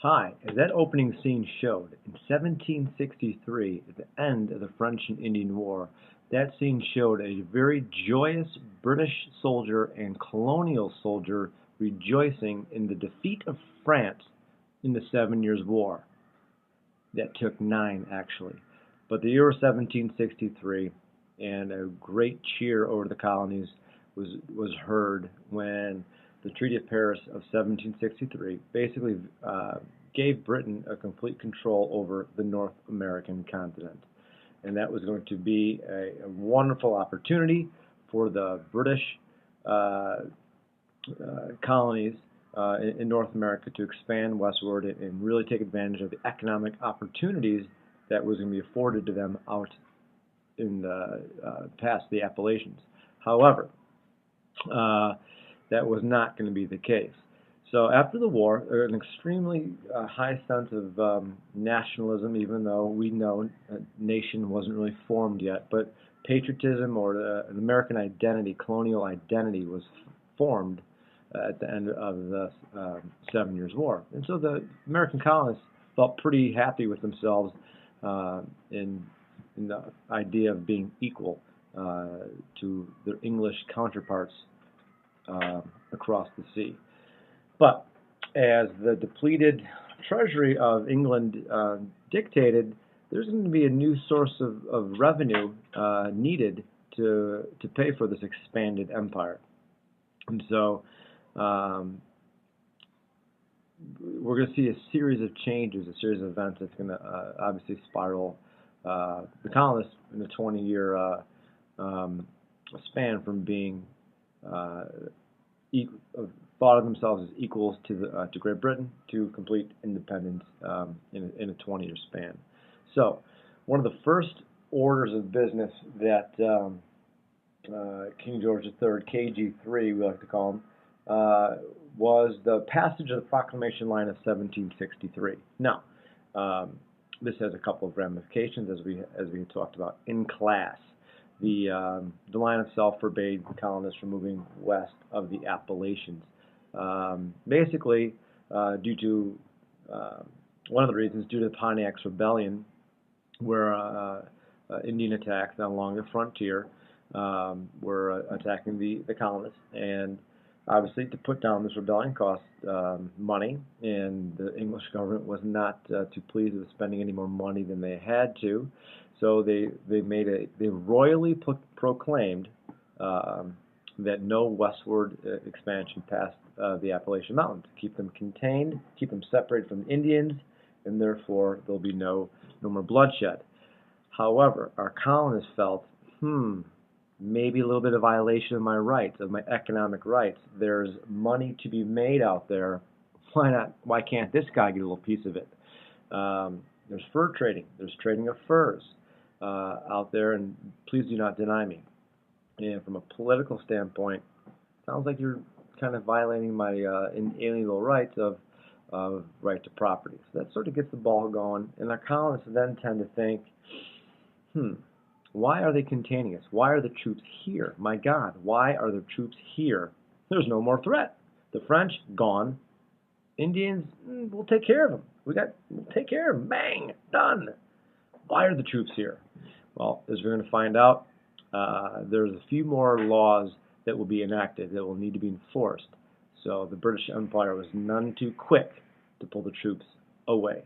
Hi, as that opening scene showed, in 1763, at the end of the French and Indian War, that scene showed a very joyous British soldier and colonial soldier rejoicing in the defeat of France in the 7 Years' War. That took 9, actually. But the year was 1763, and a great cheer over the colonies was heard when the Treaty of Paris of 1763 basically gave Britain a complete control over the North American continent. And that was going to be a wonderful opportunity for the British colonies in North America to expand westward and really take advantage of the economic opportunities that was going to be afforded to them out in the past the Appalachians. However, that was not going to be the case. So after the war, there was an extremely high sense of nationalism, even though we know a nation wasn't really formed yet. But patriotism or an American identity, colonial identity, was formed at the end of the 7 Years' War. And so the American colonists felt pretty happy with themselves in the idea of being equal to their English counterparts across the sea. But as the depleted treasury of England dictated, there's going to be a new source of revenue needed to pay for this expanded empire. And so we're going to see a series of changes, a series of events that's going to obviously spiral the colonists in a 20-year span from being thought of themselves as equals to Great Britain to complete independence in a 20-year span. So one of the first orders of business that King George III, KG3 we like to call him, was the passage of the Proclamation Line of 1763. Now, this has a couple of ramifications as we had talked about in class. The line itself forbade the colonists from moving west of the Appalachians. Basically, due to one of the reasons, due to Pontiac's rebellion, where Indian attacks along the frontier were attacking the colonists, and obviously to put down this rebellion cost money, and the English government was not too pleased with spending any more money than they had to. So they royally proclaimed that no westward expansion past the Appalachian Mountains. Keep them contained, keep them separated from the Indians, and therefore there'll be no more bloodshed. However, our colonists felt, maybe a little bit of violation of my rights, of my economic rights. There's money to be made out there. Why not? Why can't this guy get a little piece of it? There's fur trading. There's trading of furs out there, and please do not deny me. And from a political standpoint, sounds like you're kind of violating my inalienable rights of right to property. So that sort of gets the ball going, and our colonists then tend to think, why are they containing us? Why are the troops here? My God, why are the troops here? There's no more threat. The French, gone. Indians, we'll take care of them. We'll take care of them. Bang, done. Why are the troops here? Well, as we're going to find out, there's a few more laws that will be enacted that will need to be enforced. So the British Empire was none too quick to pull the troops away.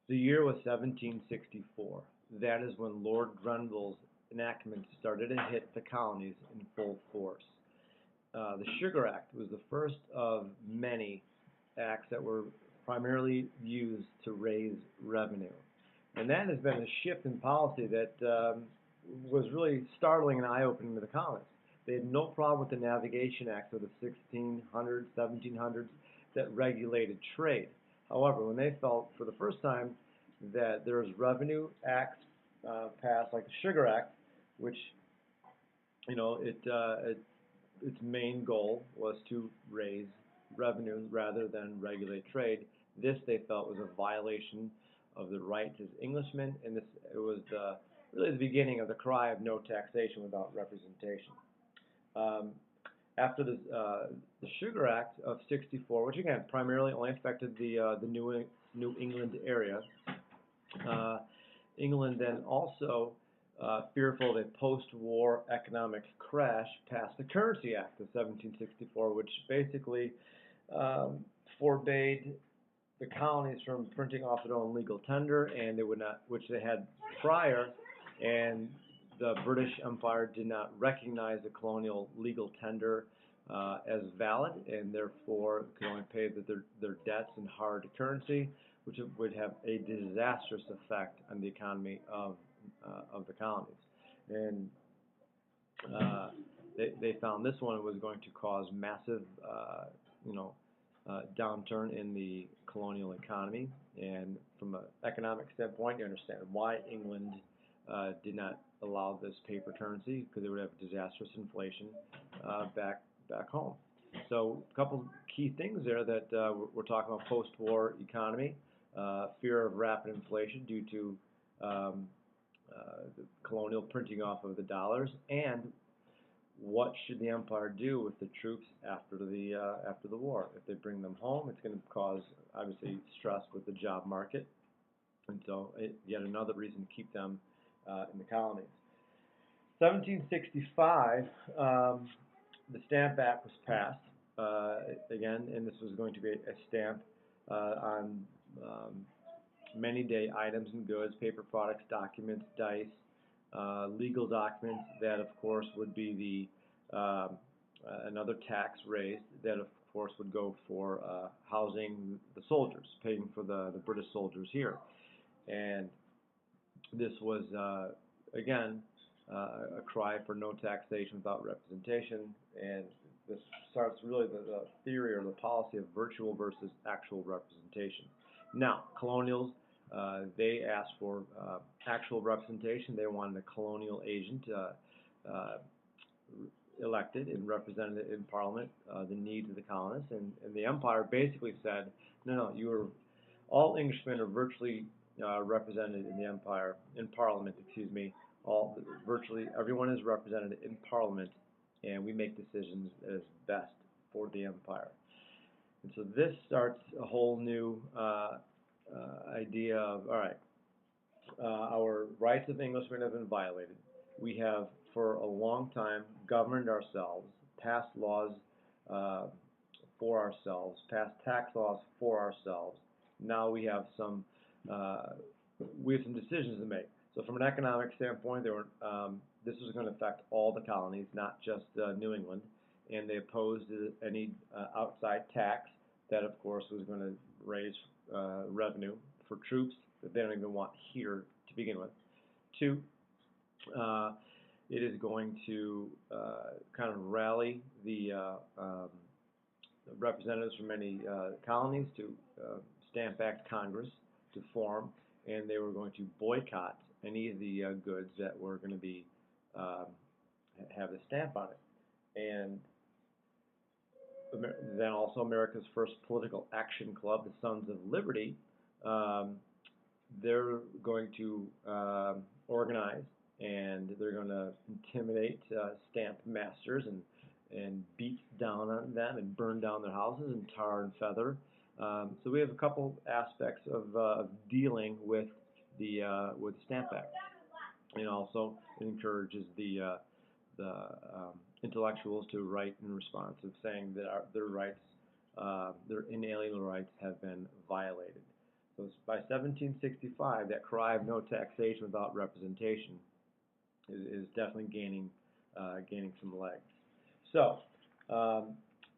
The year was 1764. That is when Lord Grenville's enactments started to hit the colonies in full force. The Sugar Act was the first of many acts that were primarily used to raise revenue. And that has been a shift in policy that was really startling and eye-opening to the colonists. They had no problem with the Navigation Acts of the 1600s, 1700s that regulated trade. However, when they felt for the first time that there was revenue acts passed, like the Sugar Act, which, its main goal was to raise revenue rather than regulate trade. This they felt was a violation of the rights as Englishmen, and it was really the beginning of the cry of no taxation without representation. after the Sugar Act of '64, which again primarily only affected the New England area, uh, England then also, fearful of a post-war economic crash, passed the Currency Act of 1764, which basically um, forbade the colonies from printing off their own legal tender, and they would not, which they had prior, and the British Empire did not recognize the colonial legal tender as valid, and therefore could only pay their debts in hard currency, which would have a disastrous effect on the economy of the colonies. And they found this one was going to cause massive, you know, downturn in the colonial economy. And from an economic standpoint, you understand why England did not allow this paper currency, because it would have disastrous inflation back home. So a couple key things there that we're talking about: post-war economy, fear of rapid inflation due to the colonial printing off of the dollars, and what should the empire do with the troops after the war? If they bring them home, it's going to cause obviously stress with the job market, and so yet another reason to keep them in the colonies. 1765, the Stamp Act was passed again, and this was going to be a stamp on many day items and goods, paper products, documents, dice, legal documents. That, of course, would be the another tax raised. That, of course, would go for housing the soldiers, paying for the British soldiers here. And this was again a cry for no taxation without representation. And this starts really the theory or the policy of virtual versus actual representation. Now, colonials, they asked for actual representation. They wanted a colonial agent elected and represented in Parliament the needs of the colonists. And the Empire basically said, no, all Englishmen are virtually represented in the Empire, in Parliament, excuse me. Virtually everyone is represented in Parliament, and we make decisions as best for the Empire. And so this starts a whole new idea of, all right, our rights of Englishmen have been violated. We have, for a long time, governed ourselves, passed laws for ourselves, passed tax laws for ourselves. Now we have some decisions to make. So from an economic standpoint, this was going to affect all the colonies, not just New England, and they opposed any outside tax that, of course, was going to raise revenue for troops that they don't even want here to begin with. Two, it is going to kind of rally the representatives from many colonies to Stamp Act Congress to form, and they were going to boycott any of the goods that were going to be have the stamp on it. And then also America's first political action club, the Sons of Liberty, they're going to organize, and they're going to intimidate stamp masters and beat down on them and burn down their houses and tar and feather. So we have a couple aspects of dealing with the Stamp Act, and also it encourages the intellectuals to write in response of saying that their rights, their inalienable rights, have been violated. So by 1765, that cry of no taxation without representation is definitely gaining some legs. So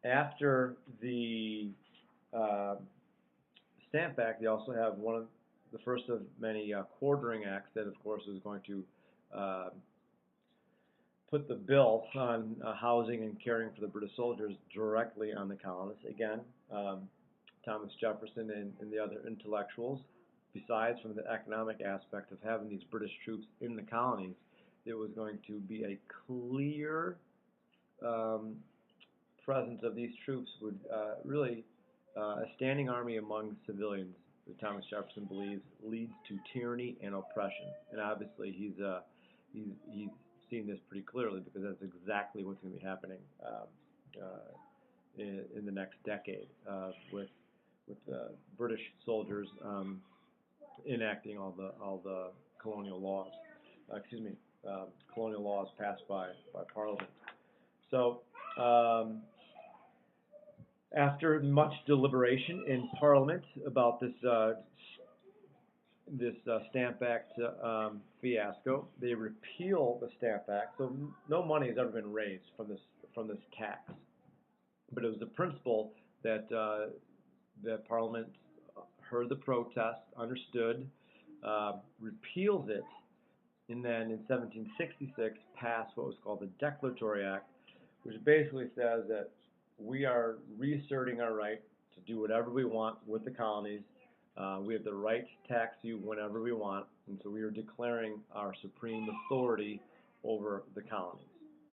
after the Stamp Act, they also have one of the first of many quartering acts that, of course, is going to put the bill on housing and caring for the British soldiers directly on the colonists. Again, Thomas Jefferson and the other intellectuals, besides from the economic aspect of having these British troops in the colonies, there was going to be a clear presence of these troops would really a standing army among civilians, that Thomas Jefferson believes leads to tyranny and oppression. And obviously he's seen this pretty clearly, because that's exactly what's going to be happening in the next decade with British soldiers enacting all the colonial laws. Colonial laws passed by Parliament. So after much deliberation in Parliament about this Stamp Act fiasco, they repeal the Stamp Act. So no money has ever been raised from this tax, but it was the principle that that Parliament heard the protest, understood, repeals it, and then in 1766 passed what was called the Declaratory Act, which basically says that we are reasserting our right to do whatever we want with the colonies. We have the right to tax you whenever we want, and so we are declaring our supreme authority over the colonies.